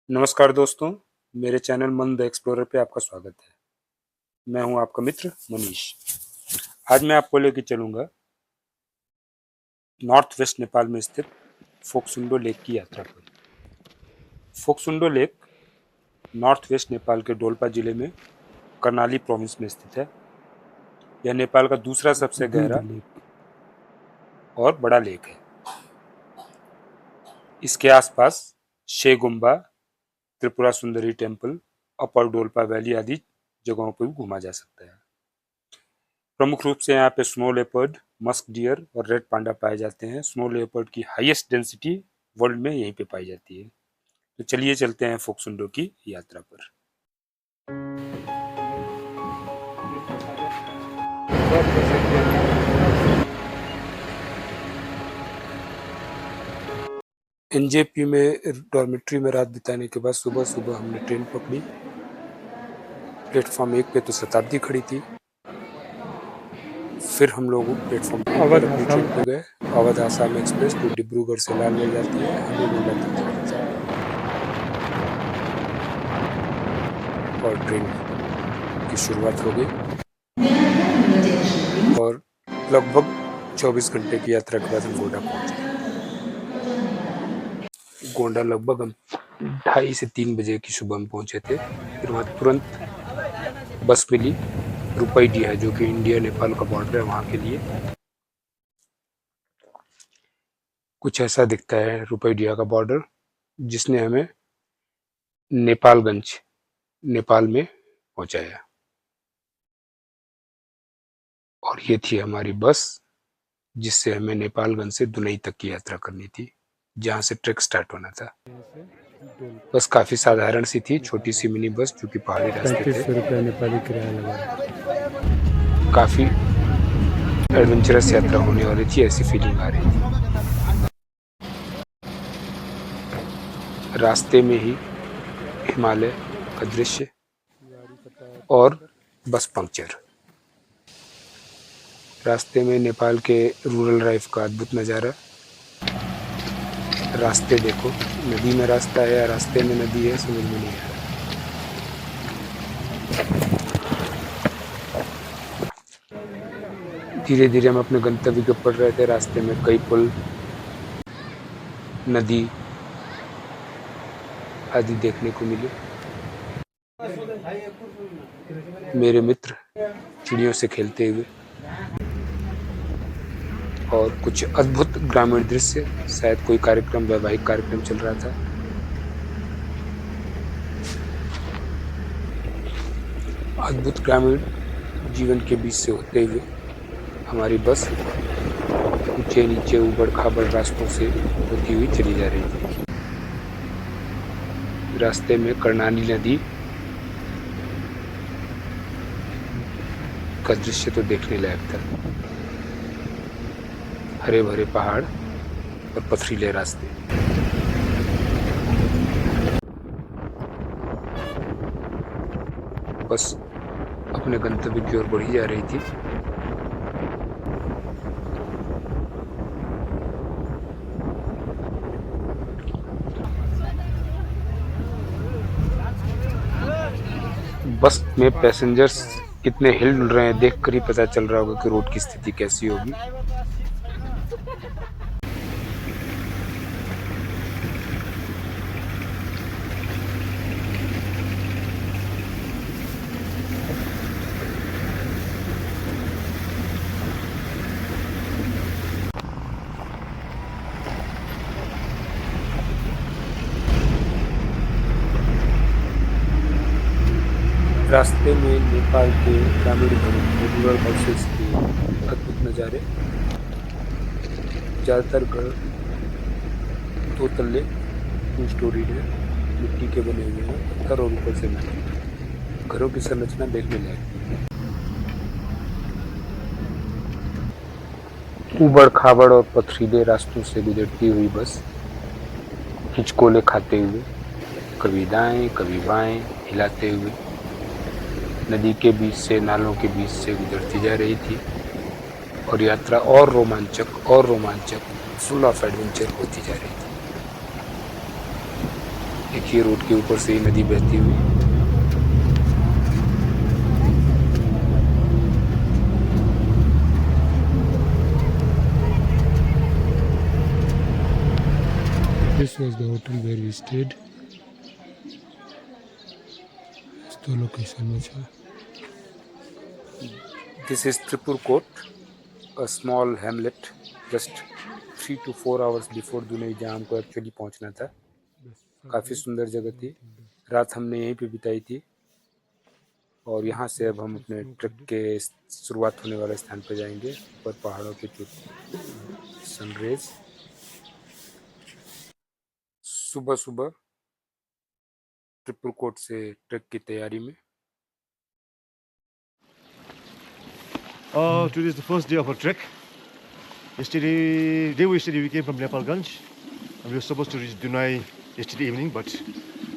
नमस्कार दोस्तों, मेरे चैनल मन द एक्सप्लोरर पे आपका स्वागत है। मैं हूं आपका मित्र मनीष। आज मैं आपको लेके चलूंगा नॉर्थ वेस्ट नेपाल में स्थित फोक्सुंडो लेक की यात्रा पर। फोक्सुंडो लेक नॉर्थ वेस्ट नेपाल के डोल्पा जिले में कर्णाली प्रोविंस में स्थित है। यह नेपाल का दूसरा सबसे गहरा और बड़ा लेक है। इसके आसपास शे गुम्बा, त्रिपुरा सुंदरी टेम्पल, अपर डोल्पा वैली आदि जगहों पर भी घूमा जा सकता है। प्रमुख रूप से यहाँ पे स्नो लेपर्ड, मस्क डियर और रेड पांडा पाए जाते हैं। स्नो लेपर्ड की हाईएस्ट डेंसिटी वर्ल्ड में यहीं पे पाई जाती है। तो चलिए चलते हैं फोक्सुंडो की यात्रा पर। एनजेपी में डॉर्मेट्री में रात बिताने के बाद सुबह सुबह हमने ट्रेन पकड़ी। प्लेटफॉर्म 1 पे तो शताब्दी खड़ी थी। फिर हम लोग प्लेटफॉर्म 2 पर अपनी ट्रेन पे गए। अवध आसाम एक्सप्रेस जो डिब्रूगढ़ से लाल ले जाती है, हमें गोंडा तक जाना था और ट्रेन की शुरुआत हो गई और लगभग 24 घंटे की यात्रा के बाद हम गोंडा पहुंचे। गोंडा लगभग हम 2:30 से 3 बजे की सुबह में पहुंचे थे। फिर वहाँ तुरंत बस मिली रुपईडीहा, जो कि इंडिया नेपाल का बॉर्डर है, वहाँ के लिए। कुछ ऐसा दिखता है रुपईडीहा का बॉर्डर, जिसने हमें नेपालगंज नेपाल में पहुंचाया। और ये थी हमारी बस, जिससे हमें नेपालगंज से दुनई तक की यात्रा करनी थी, जहाँ से ट्रैक स्टार्ट होना था। बस काफी साधारण सी थी, छोटी सी मिनी बस, जो कि पहाड़ी रास्ते थे। 3500 रुपया नेपाली किराया लगा। काफी एडवेंचरस यात्रा होने वाली थी, ऐसी फीलिंग आ रही थी। रास्ते में ही हिमालय का दृश्य और बस पंक्चर। रास्ते में नेपाल के रूरल लाइफ का अद्भुत नज़ारा। रास्ते देखो, नदी में रास्ता है या रास्ते में नदी है, समझ में नहीं आ रहा। धीरे धीरे हम अपने गंतव्य के ऊपर रहे थे। रास्ते में कई पुल, नदी आदि देखने को मिले। मेरे मित्र चिड़ियों से खेलते हुए और कुछ अद्भुत ग्रामीण दृश्य। शायद कोई कार्यक्रम, वैवाहिक कार्यक्रम चल रहा था। अद्भुत ग्रामीण जीवन के बीच से होते हुए हमारी बस ऊंचे नीचे ऊबड़ खाबड़ रास्तों से होती हुई चली जा रही थी। रास्ते में कर्णाली नदी का दृश्य तो देखने लायक था। हरे भरे पहाड़ और पथरीले रास्ते। बस अपने गंतव्य की ओर बढ़ी जा रही थी। बस में पैसेंजर्स कितने हिल डुल रहे हैं, देखकर ही पता चल रहा होगा कि रोड की स्थिति कैसी होगी। रास्ते में नेपाल के ग्रामीण घरों, रूरल हाउसेस के अद्भुत नज़ारे। ज़्यादातर घर 2 तल्ले, 2 स्टोरी है, मिट्टी के बने हुए हैं, पत्थर और ऊपर से मिट्टी। घरों की संरचना देखने लायक। ऊबड़ खाबड़ और पथरीले रास्तों से गुजरती हुई बस हिचकोले खाते हुए, कभी दाएं कभी बाएं हिलाते हुए, नदी के बीच से, नालों के बीच से गुजरती जा रही थी। और यात्रा और रोमांचक, फुल ऑफ एडवेंचर होती जा रही थी। एक ही रोड के ऊपर से ही नदी बहती हुई। This was the hotel where we stayed. तो लोकेशन में था। This is Tripur Court, a small hamlet just 3 to 4 hours before दुनई, जहाँ हमको एक्चुअली पहुँचना था। काफ़ी सुंदर जगह थी। रात हमने यहीं पे बिताई थी और यहाँ से अब हम अपने ट्रैक के शुरुआत होने वाले स्थान पर जाएंगे। ऊपर पहाड़ों के सनराइज। सुबह सुबह ट्रिपुर कोट से ट्रैक की तैयारी में। Today is the first day of our trek. Yesterday we came from Nepalganj and we were supposed to reach Dunai yesterday evening, but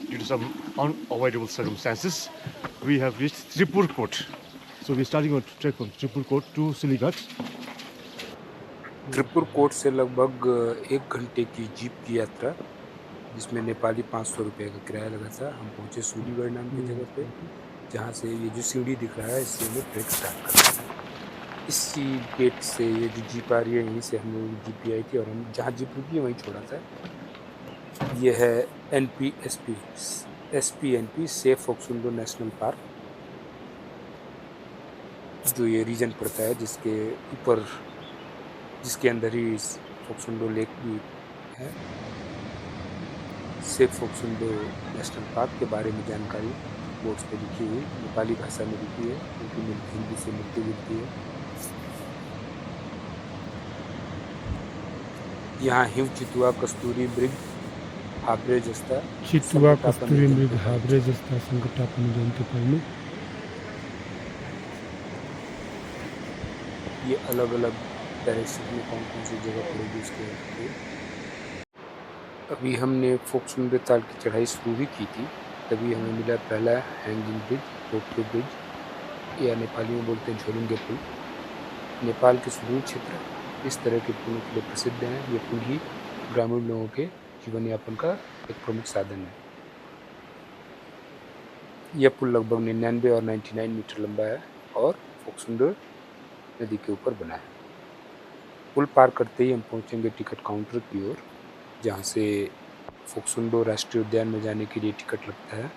due to some unavoidable circumstances, we have reached Tripur Court. So we're starting our trek from Tripur Court to Silighat. Tripur Kot से लगभग 1 घंटे की jeep की यात्रा, जिसमें नेपाली 500 रुपये का किराया लगा था। हम पहुँचे सूलीगढ़ नाम की जगह पे, जहाँ से ये जो सीढ़ी दिख रहा है इससे हमें ट्रैक स्टार्ट करना है। इसी गेट से ये जो जीप आ रही है, यहीं से हम लोग जीप भी आई थी और हम जहाँ जीप रुकी है वहीं छोड़ा था। ये है SPNP सेफ फोक्सुंडो नेशनल पार्क, जो ये रीजन पड़ता है जिसके अंदर ही फोक्सुंडो लेक भी है। सेफ फोक्सुंडो नेशनल पार्क के बारे में जानकारी बोर्ड्स पे लिखी हुई, नेपाली भाषा में लिखी है, क्योंकि हिंदी से मिलती जुलती है। यहाँ हिम चितुआ कस्तूरी मृग हाब्रे जस्ता चितुआ कस्तूरी मृग हाब्रे जस्ता संकटापन जंतु पाइने। ये अलग अलग डायरेक्शन में कौन कौन सी जगह पड़ेगी उसके। अभी हमने फोक्सुंडो ताल की चढ़ाई शुरू भी की थी, तभी हमें मिला पहला हैंगिंग ब्रिज, रोपवे ब्रिज, या नेपाली में बोलते हैं झोलुंगे पुल। नेपाल के सुदूर क्षेत्र इस तरह के पुलों के लिए प्रसिद्ध हैं। ये पुल ही ग्रामीण लोगों के जीवन यापन का एक प्रमुख साधन है। यह पुल लगभग 99 और 99 मीटर लंबा है और फोक्सुंडो नदी के ऊपर बना है। पुल पार करते ही हम पहुंचेंगे टिकट काउंटर की ओर, जहां से फोक्सुंडो राष्ट्रीय उद्यान में जाने के लिए टिकट लगता है।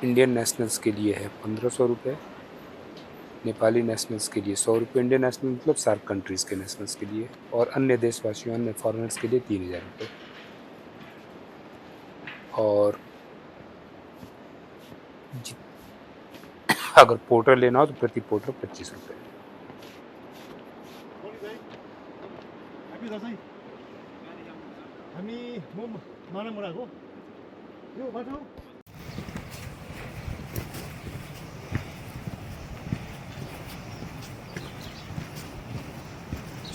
इंडियन नेशनल्स के लिए है 1500 रुपये, नेपाली नेशनल्स के लिए 100 रुपये। इंडियन नेशनल मतलब सार्क कंट्रीज़ के नेशनल्स के लिए, और अन्य देशवासियों, अन्य फॉरेनर्स के लिए 3000 रुपये। और अगर पोर्टर लेना हो तो प्रति पोर्टर 25 रुपये।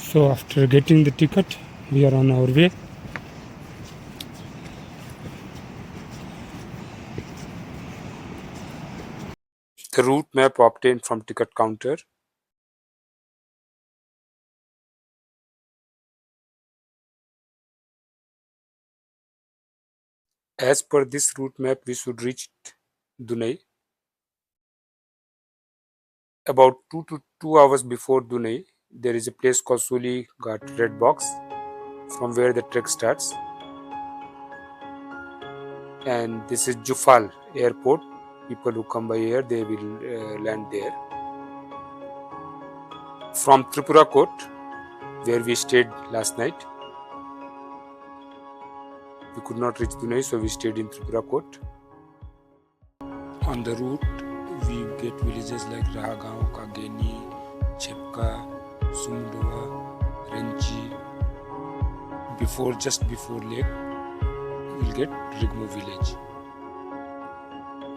So after getting the ticket, we are on our way. The route map obtained from ticket counter. As per this route map, we should reach Dunai about 2 hours before Dunai. There is a place called Silighat Red Box, from where the trek starts, and this is Jufal Airport. People who come by air, they will land there. From Tripura Court, where we stayed last night, we could not reach Dunai, so we stayed in Tripura Court. On the route, we get villages like Rahagaon, Kageni, Chepka, Sumdoa, Renchi. Just before lake, we'll get Rigmo village.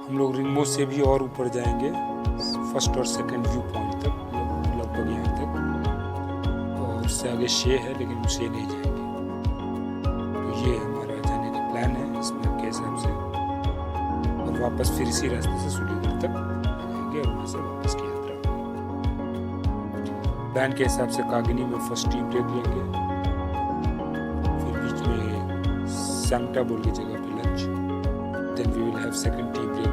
हम लोग रिंगमो से भी और ऊपर जाएंगे, first और second view point तक, लगभग यहाँ तक, और उससे आगे शे है, लेकिन शे नहीं जाएंगे। तो ये हमारा जाने का प्लान है इस मैप के हिसाब से, और वापस फिर इसी रास्ते से सूलीगढ़ तक जाएंगे और वहाँ से वापस की यात्रा। प्लान के हिसाब से कागिनी में फर्स्ट टी ब्रेक लेंगे, फिर बीच में सांगटा बोल की जगह पे lunch, have second tea break.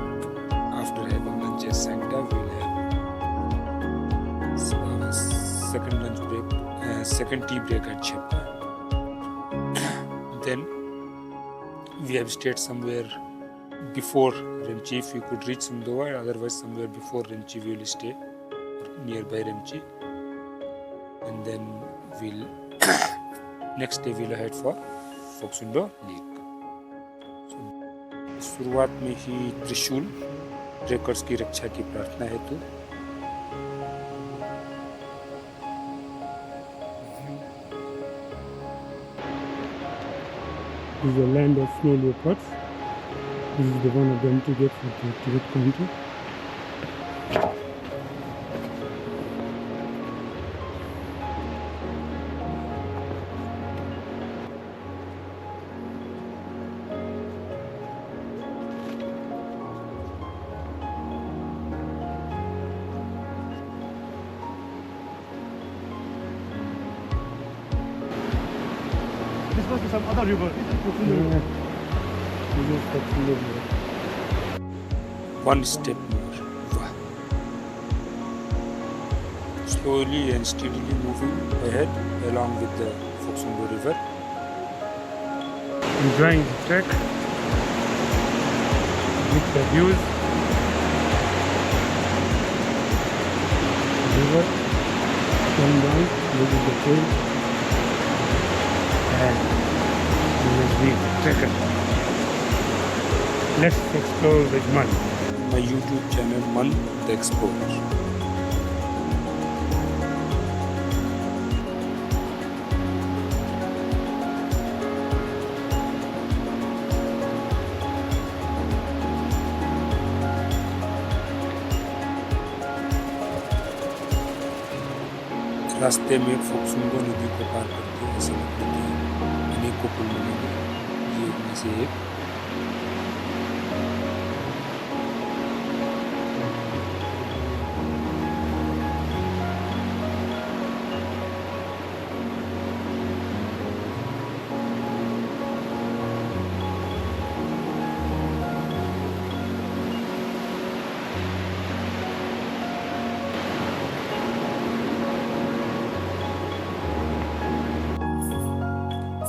After having lunch at Sancta, we'll have second tea break at Cheppa. Then we have stayed somewhere before Remchi. If we could reach Sumdoa, otherwise somewhere before Remchi we will stay, nearby Remchi. And then we'll next day we'll head for Phoksundo Lake. So, शुरुआत में ही त्रिशूल trekkers की रक्षा की प्रार्थना हेतु This is the land of snow leopards. This is the one of the entry gate for the Tibet country. This must be some other river. This is Phoksundo river. one step more. Wow. Slowly and steadily moving ahead along with the Phoksundo river. Enjoying the trek with the views. River going down. This is the trail. And this is the trekker. Let's explore with Mun. My YouTube channel Man the Explorer. रास्ते में फोक्सुंडो नदी को पार करके ऐसे लगते हैं अनेकों पुल बनेंगे। ये इनमें से एक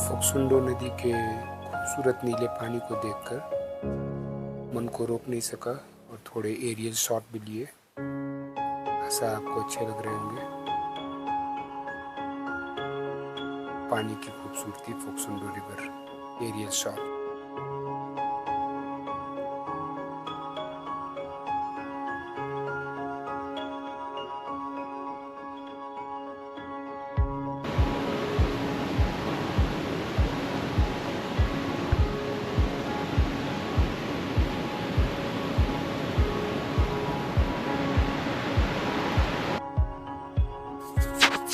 फोक्सुंडो नदी के खूबसूरत नीले पानी को देखकर मन को रोक नहीं सका और थोड़े एरियल शॉट भी लिए। ऐसा आपको अच्छे लग रहे होंगे। पानी की खूबसूरती, फोक्सुंडो रिवर एरियल शॉट।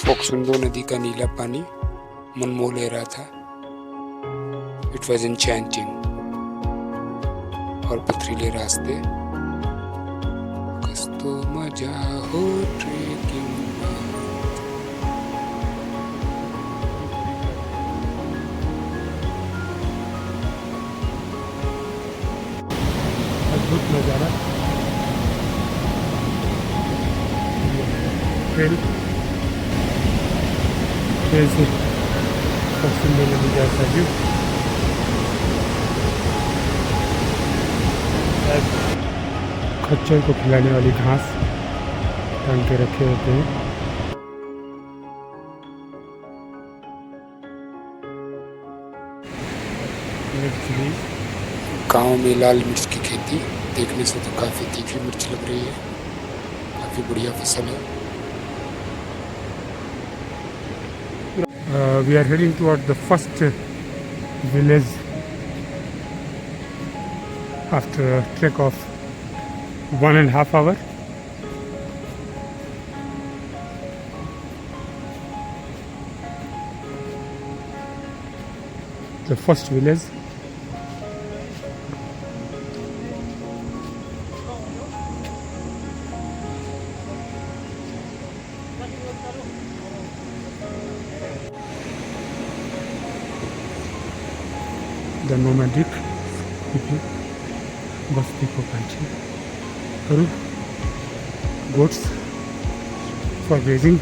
फोक्सुंडो नदी का नीला पानी मन मोह ले रहा था। It was enchanting. और पथरीले रास्ते, कस्तो मजा हो ट्रेकिंग में। अद्भुत नज़ारा। ट्रेल से फोक्सुंडो नदी जैसा व्यू। खच्चर को खिलाने वाली घास टांग के रखे होते हैं। गांव में लाल मिर्च की खेती देखने से तो काफ़ी तीखी मिर्च लग रही है। काफ़ी बढ़िया फसल है। We are heading towards the first village after a trek of 1.5 hours. The first village. The nomadic people बस्तीको मान्छेहरू goats for grazing.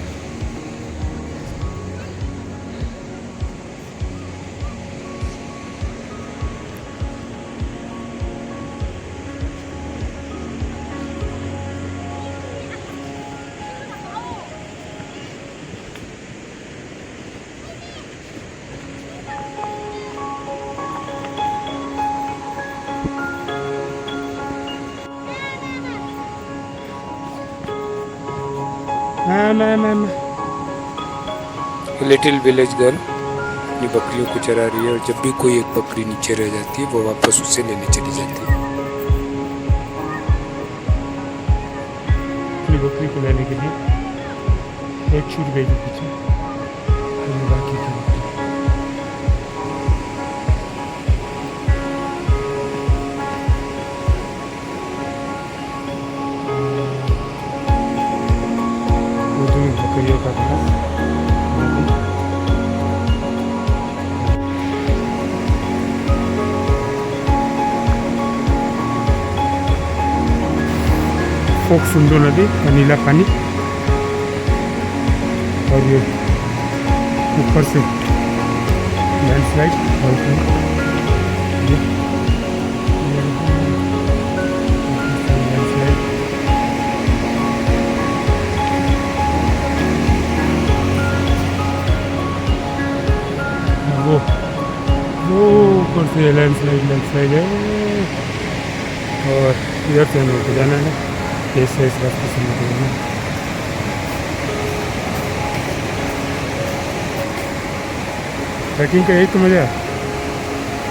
Little village girl अपनी बकरियों को चरा रही है और जब भी कोई एक बकरी नीचे रह जाती है वो वापस उससे लेने चली जाती है। अपनी बकरी को लेने के लिए एक छूट गई थी पीछे, बाकी की बकरियों का घास फोक्सुंडो नदी का नीला पानी और ये ऊपर से लैंडस्लाइड और वो ऊपर से लैंडस्लाइड है और इधर से हमें उठ जाना है। ऐसे इस रास्ते से निकलना ट्रैकिंग का यही तो मज़ा है,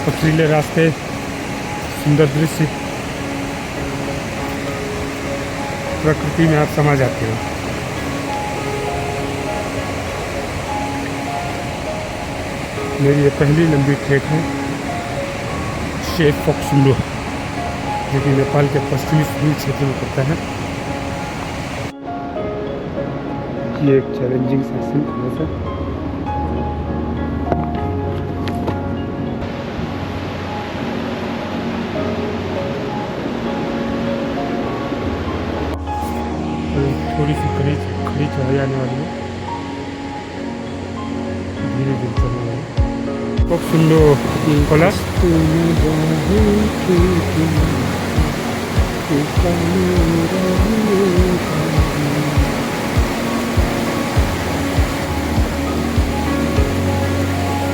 पथरीले रास्ते, सुंदर दृश्य, प्रकृति में आप समा जाते हो। मेरी ये पहली लंबी ट्रैक है शेख फोक्सुंडो, जो कि नेपाल के पश्चिमी सुदूर क्षेत्र में पड़ता है। ये एक चैलेंजिंग सेक्शन थोड़ा सा, थोड़ी सी खड़ी चढ़ाई आने वाली है, धीरे धीरे चलने वाली है। फोक्सुंडो कोला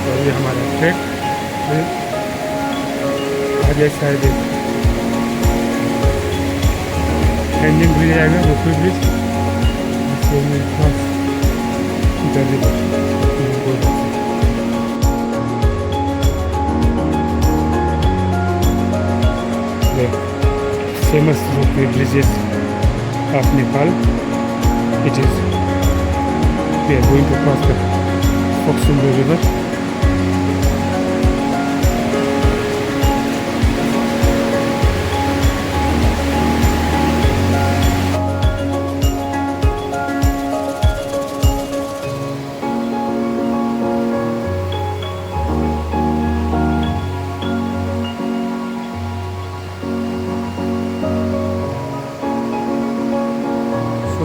और ये हमारा ट्रैक है। आगे शायद हैंगिंग ब्रिज आएगा, ropeway bridge, famous rope bridges of Nepal. It is, we are going to cross the Foxundo river.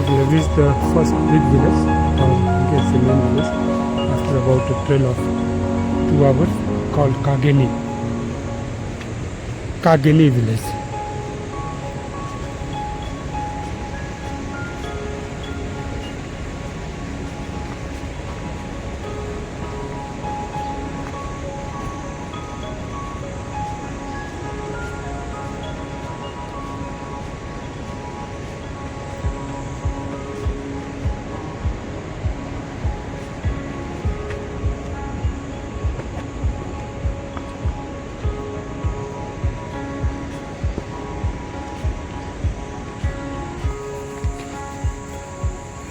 We have reached the first big village, or you can say main village, after about a trail of 2 hours, called Kageni village.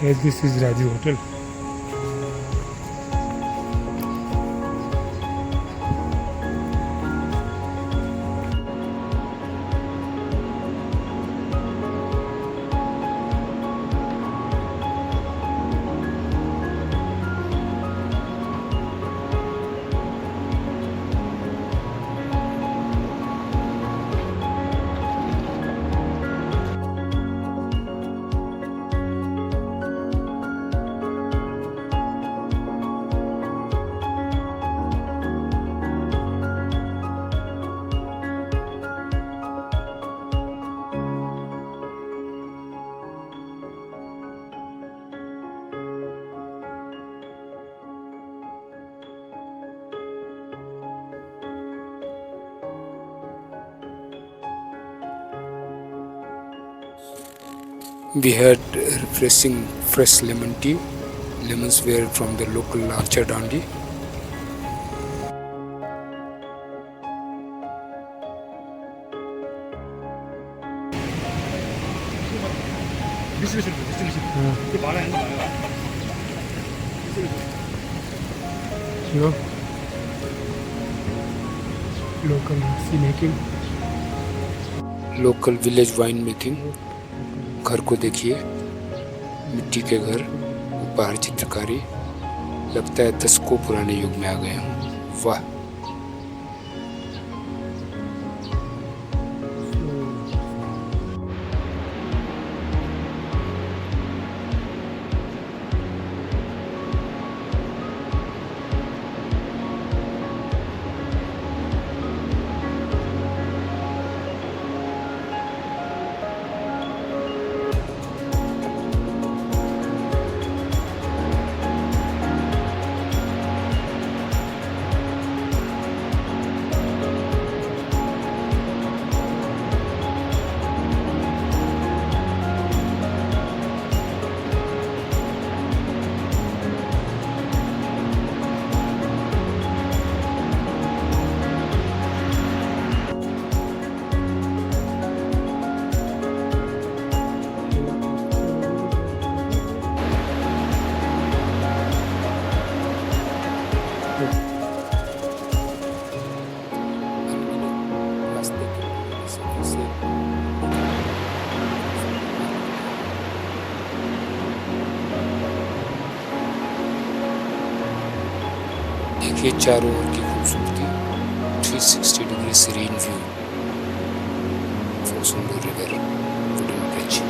Yes, this is Raju Hotel. We had refreshing fresh lemon tea. Lemons were from the local orchard only. Here, local lassi making. Local village wine making. घर को देखिए, मिट्टी के घर, ऊपर चित्रकारी, लगता है दशकों पुराने युग में आ गए हूँ। वाह। देखिए चारों ओर की खूबसूरती, 360 degree serene view, Phoksundo river, wooden bridge.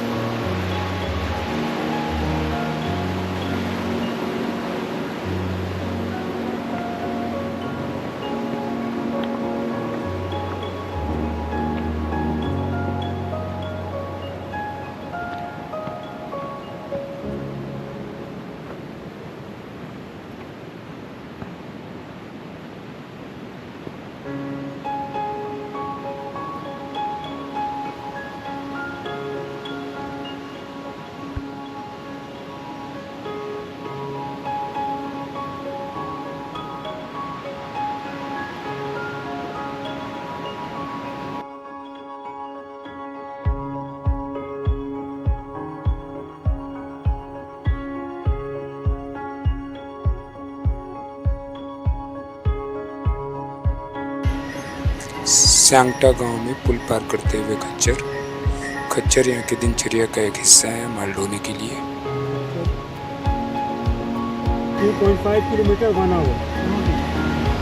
Sangta गांव में पुल पार करते हुए खच्चर यहाँ की दिनचर्या का एक हिस्सा है माल ढोने के लिए। 2.5 kilometer 1 hour,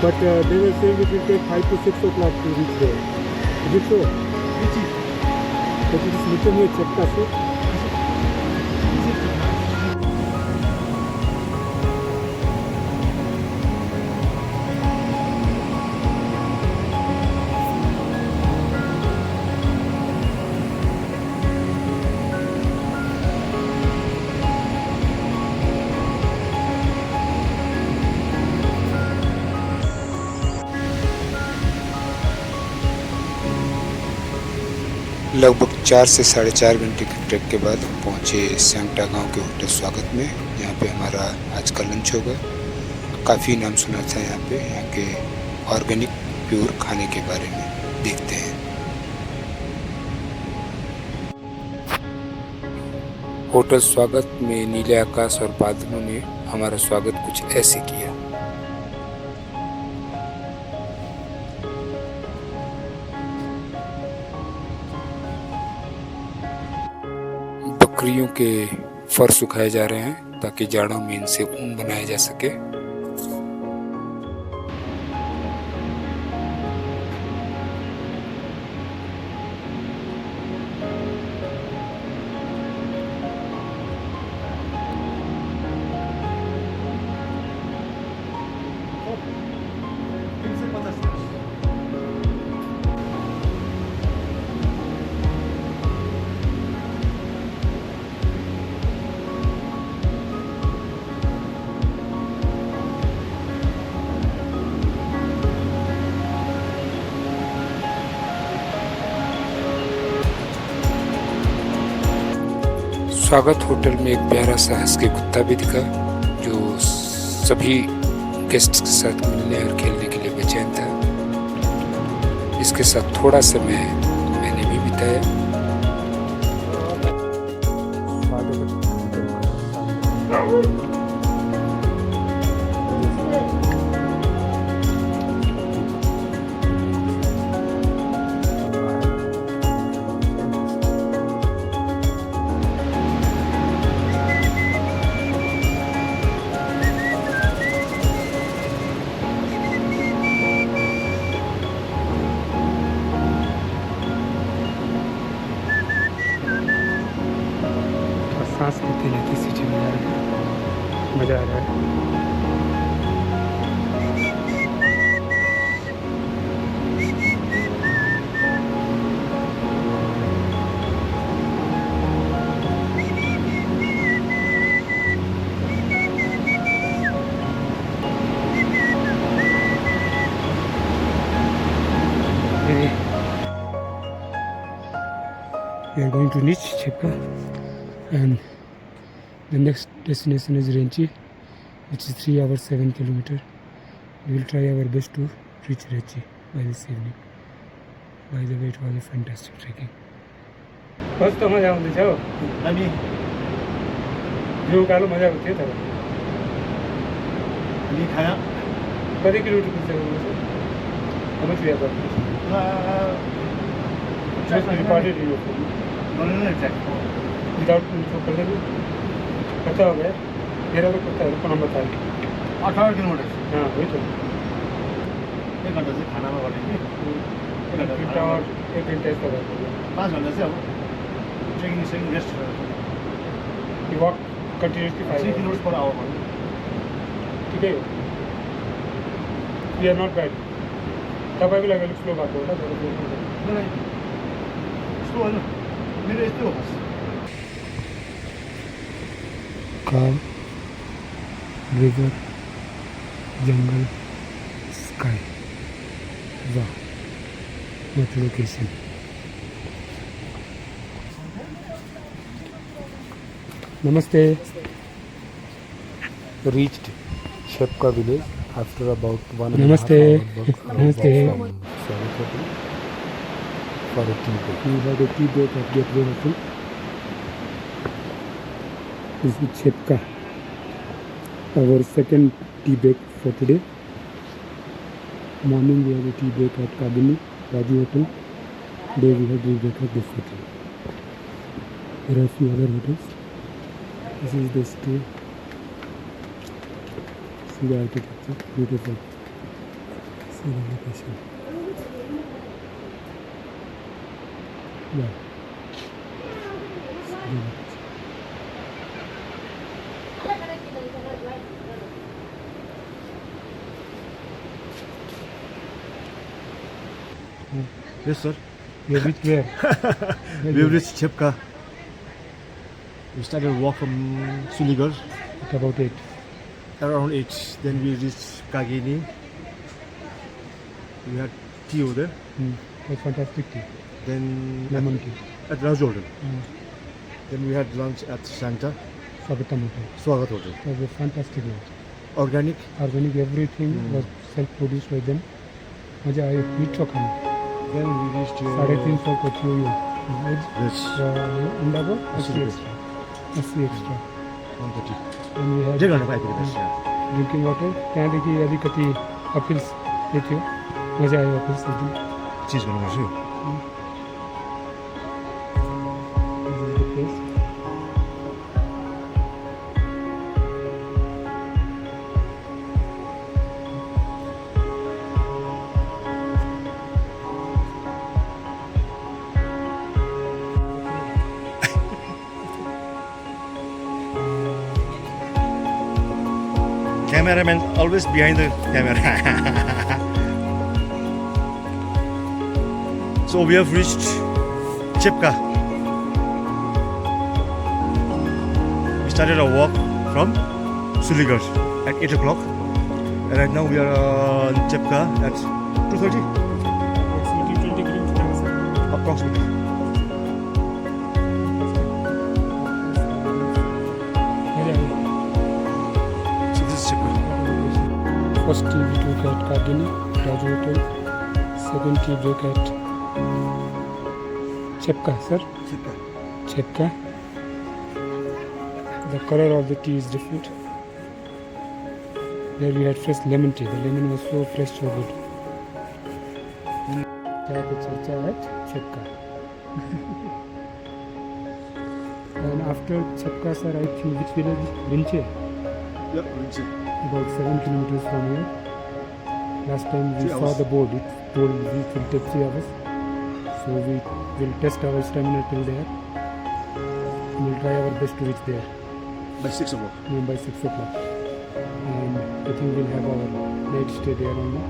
but they were saying it will take 5 to 6 o'clock to reach there. Is it so? But it is written here Chepta se. लगभग 4 से 4.5 घंटे के ट्रैक के बाद हम पहुँचे सांगटा गांव के होटल स्वागत में। यहाँ पे हमारा आज का लंच होगा। काफ़ी नाम सुना था यहाँ के ऑर्गेनिक प्योर खाने के बारे में। देखते हैं। होटल स्वागत में नीले आकाश और बादलों ने हमारा स्वागत कुछ ऐसे किया। बकरियों के फर सुखाए जा रहे हैं ताकि जाड़ों में इनसे ऊन बनाया जा सके। स्वागत होटल में एक प्यारा सा हस्की कुत्ता भी दिखा जो सभी गेस्ट्स के साथ मिलने और खेलने के लिए बेचैन था। इसके साथ थोड़ा समय मैंने भी बिताया। सांस लेते लेते सिटी में जा रहे हैं, मज़ा आ रहा है। We are going to reach Chepka and the next destination is Renchi, which is 3 hours 7 kilometers. We will try our best to reach Renchi by this evening. By the way, it was a fantastic trekking. बस तो मजा आउँदै छ हो हामी यो उकालो मजा आउँथ्यो त हामी खाना कति किलोमिटर पुग्छ How much we have got? Just reported you without info कर देंगे पता हो गया मेरा तो पता है कौन बता रहा 18 किलोमिटर हाँ वही तो 1 घन्टा चाहिँ खानामा गऱ्यो कि 1 घन्टा और 1 घंटा इसका बात हो गया 5 घन्टा चाहिँ अब trekking shaking rest You walk continuously 3 kilometre per hour भन्नु ठीक है We are not bad तपाईँको लागि अलिक स्लो भएको होला यस्तो होइन मेरो यस्तै हो बस Calm, river, jungle, sky. Wow, what location. Namaste. Reached Chepka village after about 1.5 Namaste. hour walk Namaste. from Saraswati for a tea break. We had a tea break at Gateway Hotel. This is Chepka, our second tea break for today. Morning we had a tea break at Kabini, Raju Hotel. Today we had tea break at this hotel. There are a few other hotels. This is the stay. See the architecture, beautiful. See the location. Yeah. See the location. Yes, sir. You reached where? We have reached Chepka. We started walk from Suligarh At about 8. around 8. Then we reached Kagini. We had tea over there. It was fantastic tea. Then Lemon tea. at Raju Hotel. Then we had lunch at Santa Swagatam Hotel. Swagat Hotel. It was a fantastic lunch. Organic. Organic everything was self-produced by them. मजा आयो मिठो खाना Then we reached 350 को थियो यो veg Yes. र अन्डाको 80 80 extra 80 extra 130. अनि we had 1.5 घन्टा आइपुग्यो बस ड्रिङ्किङ वाटर त्यहाँदेखि अलिकति अपिल्स त्यो थियो मजा आयो अपिल्स एकदम चिज गर्नुपर्छ यो This is the place. Cameraman always behind the camera. So we have reached Chepka. We started our walk from Suligarh at 8 o'clock. And right now we are on Chepka at 2:30 Approximately 20 kilometers. approximately. First tea we took at Kagini, Raju Hotel. Second tea break at Chepka, sir. Chepka. The color of the tea is different. There we had fresh lemon tea. The lemon was so fresh, so good. Chai pe charcha at Chepka. And after Chepka, sir, I think which village? Vinche. Yeah, Vinci. About 7 kilometers from here. Last time we 3 saw hours. the board. It told it will take 3 hours. So we will test our stamina till there. We will try our best to reach there By 6 o'clock. by 6 o'clock. And I think we'll have our night stay there only.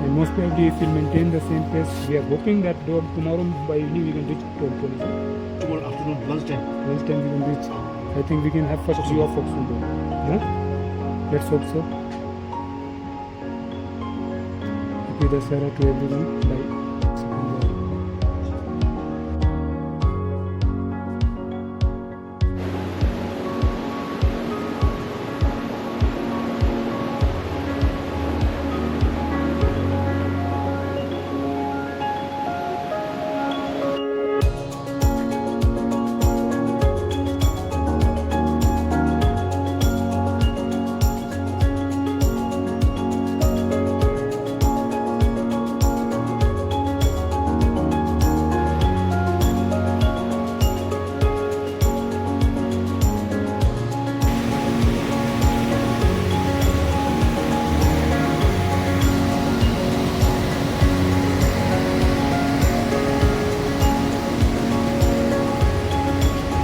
And most probably if we maintain the same pace, we are hoping that tomorrow by evening we can reach Tolpoli. Tomorrow afternoon, lunchtime. Lunchtime we can reach. I think we can have first view of Oksundo. Yeah? Let's hope so. Happy Dasara to everyone. Bye.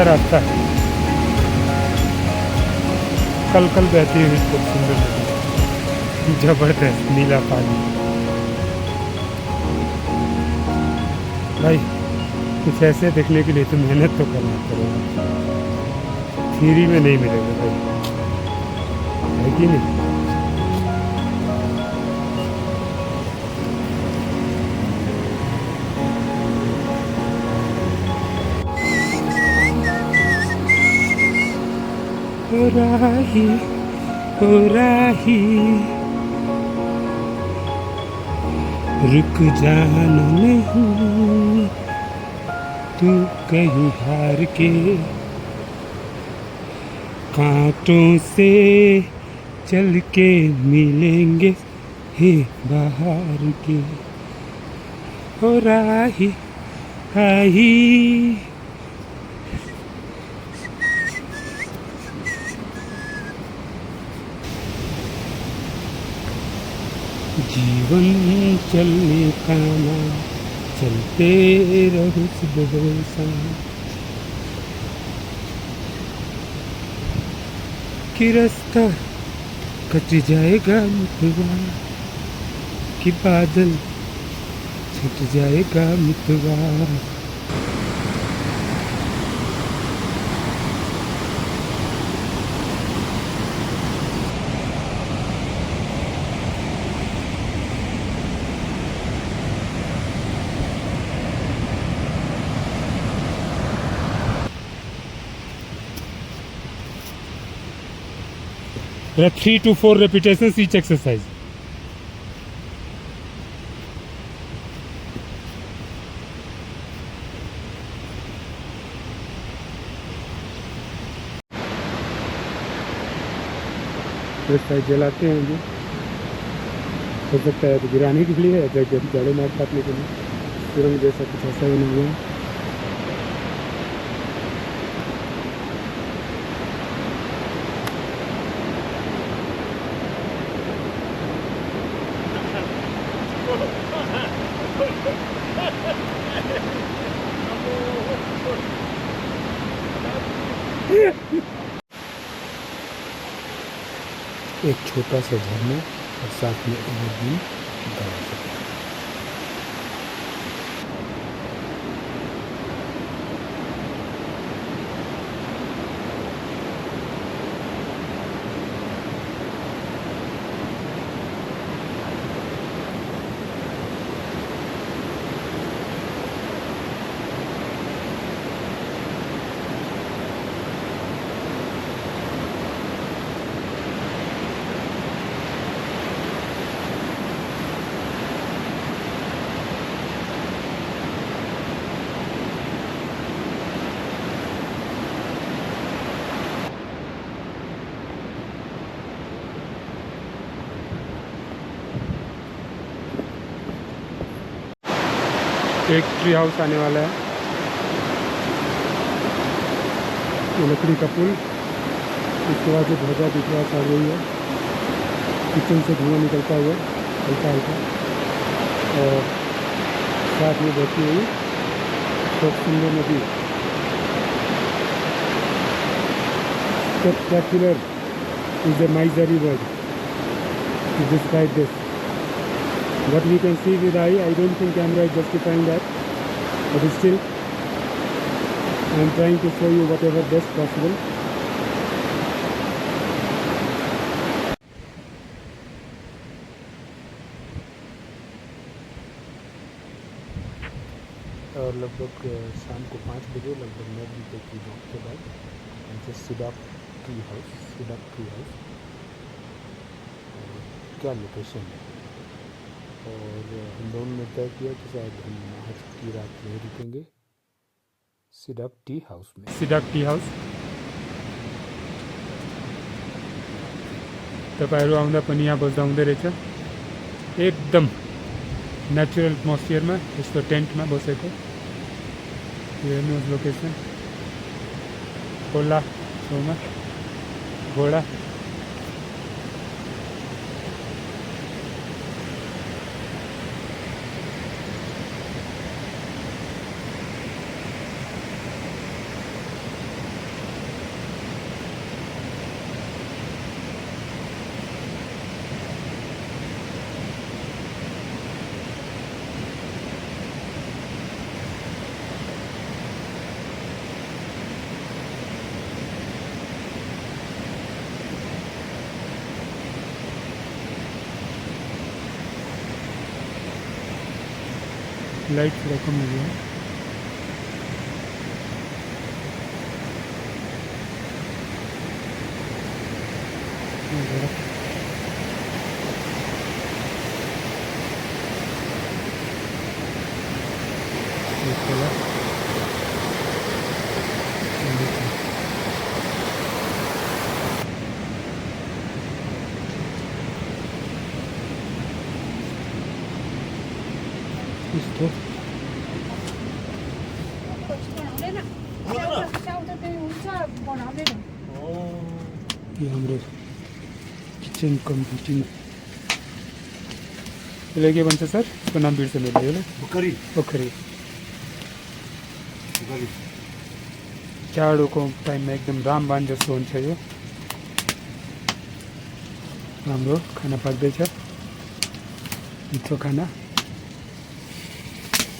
रास्ता कल कल बहती हुई बहुत सुंदर नदी, जबरदस्त नीला पानी। भाई कुछ ऐसे देखने के लिए तो मेहनत तो करना पड़ेगा, थ्योरी में नहीं मिलेगा भाई, है कि नहीं? हो राही रुक जाना नहीं, तू कहीं हार के कांटों से चल के मिलेंगे हे बाहर के। हो राही आई जीवन चलने का नाम, चलते रहो सुबह शाम, कि रास्ता कट जाएगा मितवा, कि बादल छट जाएगा मितवा। There are 3 to 4 repetitions each exercise. जलाते हैं जो हो सकता है तो गिराने के लिए, जड़े मार काटने के लिए, सुरंग जैसा कुछ ऐसा बना हुआ है। एक छोटा सा झरना और साथ में एवरग्रीन गाँव। एक ट्री हाउस आने वाला है, ये लकड़ी का पुल, उसके बाद जो ध्वजा दिख रहा है रही है, किचन से धुआं निकलता हुआ हल्का हल्का, और साथ में बहती हुई बहुत सुंदर नदी। Spectacular is the Maizari word to describe this. What we can see with eye, I don't think camera is justifying that, but still I am trying to show you whatever best possible. और लगभग शाम को 5 बजे लगभग 9 बजे की वक्त के बाद हमसे सिडाप ट्री हाउस क्या लोकेशन है, और हम दोनों ने तय किया कि शायद हम आज की रात में रुकेंगे सिडाप टी हाउस में। सिडाप टी हाउस तपाईँहरू आउँदा पनि यहाँ बस्दा हुँदो रहेछ, एकदम नेचुरल एटमोस्फियरमा यस्तो टेन्टमा बसेको। हेर्नुहोस् लोकेसन, खोला छेउमा घोडा, लाइट थोड़ा कम हो गया है। इसको ये हाम्रो किचन कम्प्युटिङ यसलाई के भन्छ सर? यसको नाम बिर्सेँ मैले। यसलाई पोखरी पोखरी जाडोको टाइममा एकदम रामबाण जस्तो हुन्छ। यो हाम्रो खाना पाक्दैछ, मिठो खाना।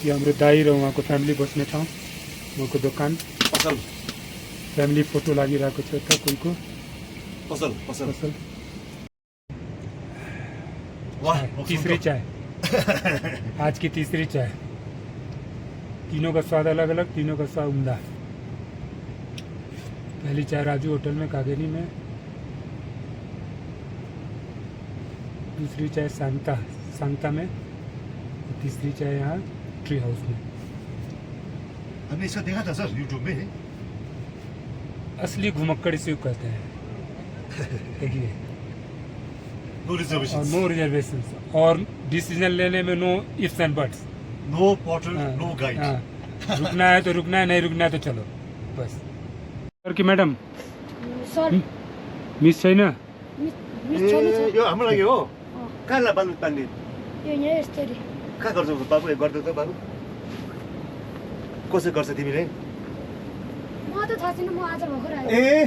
यो हाम्रो दाई र उहाँको फ्यामिली बस्ने ठाउँ, उहाँको दोकान, पसल फ्यामिली फोटो लागिरहेको छ त कोहीको पसल पसल पसल। वाह, तीसरी चाय आज की तीसरी चाय, तीनों का स्वाद अलग अलग, तीनों का स्वाद उम्दा। पहली चाय राजू होटल में कागेरी में, दूसरी चाय सांगता में, तीसरी चाय यहाँ ट्री हाउस में। हमने इसका देखा था सर यूट्यूब में। असली घुमक्कड़ इसे कहते हैं। देखिए, नो रिजर्वेशन, और नो रिजर्वेशन, और डिसीजन लेने में no ifs and buts, no portal, no guide. रुकना है तो रुकना है, नहीं रुकना है तो चलो बस। सर कि मैडम सर मिस छैन? यो हाम्रो लागि हो। कहाँलाई बाल्नु पानी यो यहाँ यस्तरी कहाँ गर्छौ बाबु? गर्दै त बाबु कसो गर्छ तिमीले? म त थाहा छैन, म आज भर्खर आएँ। ए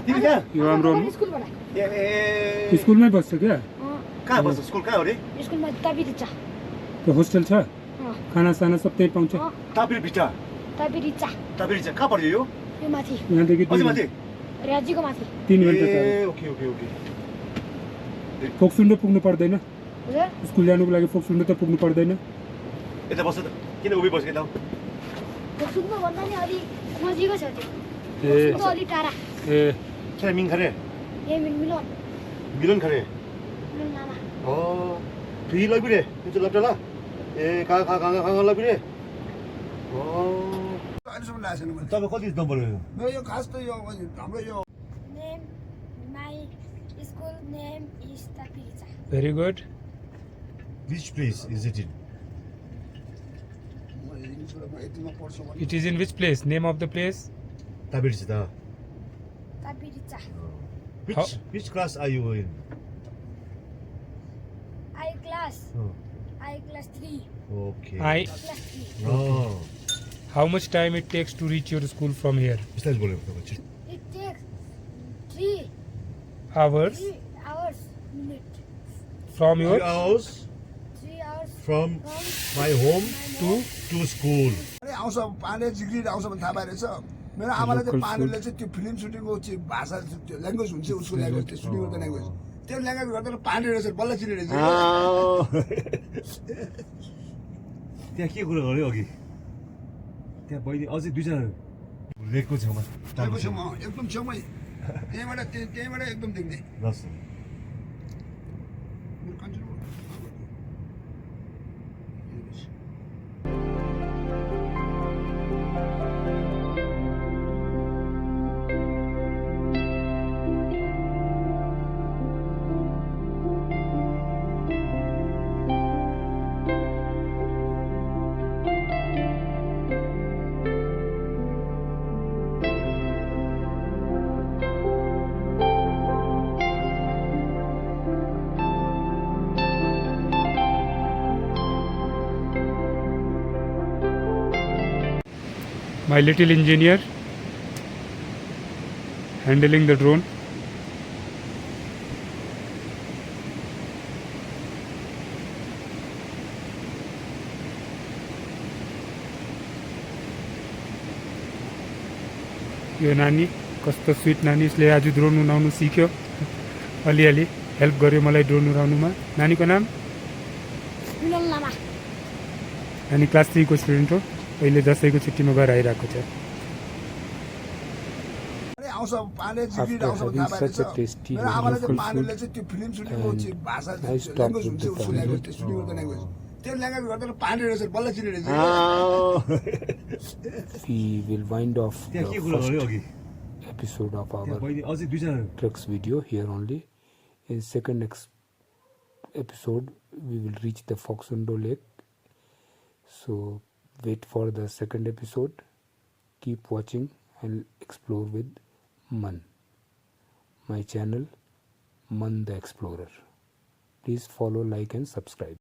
तिमी कहाँ? यो हाम्रो स्कुलबाट ए स्कुलमै बस्छ क्या? कहाँ बस्छ? स्कुल कहाँ हो रे? स्कुलमा ताबिरिचा त्यो होस्टेल छ, खाना साना सब त्यही पाउँछ। तापिर भिटा ताबिरिचा तापिर कहाँ पर्यो यो? यो माथि यहाँदेखि अझै माथि? राज्यको माथि। 3 घन्टा छ। ए ओके ओके ओके। फोक्सुन्डो पुग्नु पर्दैन? हजुर स्कुल जानुको लागि फोक्सुन्डो त पुग्नु पर्दैन? यता बस्छ त, किन उभि बस्छ यता? सुत्नु भन्दा नि अलि नजिकै छ त्यो, ए सुत्नु अलि टाढा। ए किन मिङ खरे? ए मिलन मिलन खरे? मिलन लामा ओ फ्री लगिरे त्यो लटला? ए कहाँ लगिरे? ओ अहिलेसम्म लागेको छैन मैले। तपाईँ कति नम्बर हो? मेरो यो खास त यो हाम्रो यो name my school name is Tabiricha. Very good. Which place is it in? यतिमा पढ्छु भने It is in which place? Name of the place? Tabirchida. Tabirica. Which class are you in? I class. Oh, I class 3. okay. Class 3. Oh. How much time it takes to reach your school from here? बिस्तारै बोल्नु पर्छ। It takes 3 Hours 3 hours minute. from 3 your hours 3 hours from from my home to to school. अनि आउँछ पानी जिग्रिएर आउँछ भने थाहा पाइरहेछ मेरो आमाले चाहिँ पानीले चाहिँ त्यो फिल्म सुटिङको चाहिँ भाषा त्यो ल्याङ्ग्वेज हुन्छ उसको ल्याङ्ग्वेज त्यो सुटिङ गर्दा ल्याङ्ग्वेज त्यो ल्याङ्ग्वेज गर्दा पानी रहेछ बल्ल चिनेरहेछ त्यहाँ के कुरा गर्यो अघि त्यहाँ बहिनी अझै दुईजना लेकको छेउमा तपाईँको छेउमा एकदम छेउमै त्यहीँबाट एकदम देख्ने रस मेरो country my little engineer handling the drone. यो नानी कस्तो स्विट नानी, इसले आज ड्रोन उडाउनु सिक्यो, अलिअलि हेल्प गर्यो मलाई ड्रोन उडाउनुमा। नानीको नाम? Bilal Lama. नानी क्लास 3 को स्टुडेन्ट हो, अहिले दसैँको छुट्टीमा घर आइरहेको छ। अनि आउँछ पानी जिग्रिएर After आउँछ भने having थाहा such a पाइरहेछ tasty मेरो and आमाले चाहिँ local पानीले food चाहिँ त्यो फिल्म सुटिङको and चाहिँ भाषा nice त्यो talk ल्याङ्ग्वेज with हुन्छ the उसको family. ल्याङ्ग्वेज त्यो सुटिङ गर्दा ल्याङ्ग्वेज त्यो ल्याङ्ग्वेज गर्दा पानी रहेछ बल्ल चिनेरहेछ We will wind off त्यहाँ के the कुरा गर्यो first अघि episode of त्यहाँ our बहिनी अझै दुईजना trucks video here only. In second episode we will reach the Foxundo Lake, so wait for the second episode. Keep watching and explore with Man, my channel Man the Explorer. Please follow, like and subscribe.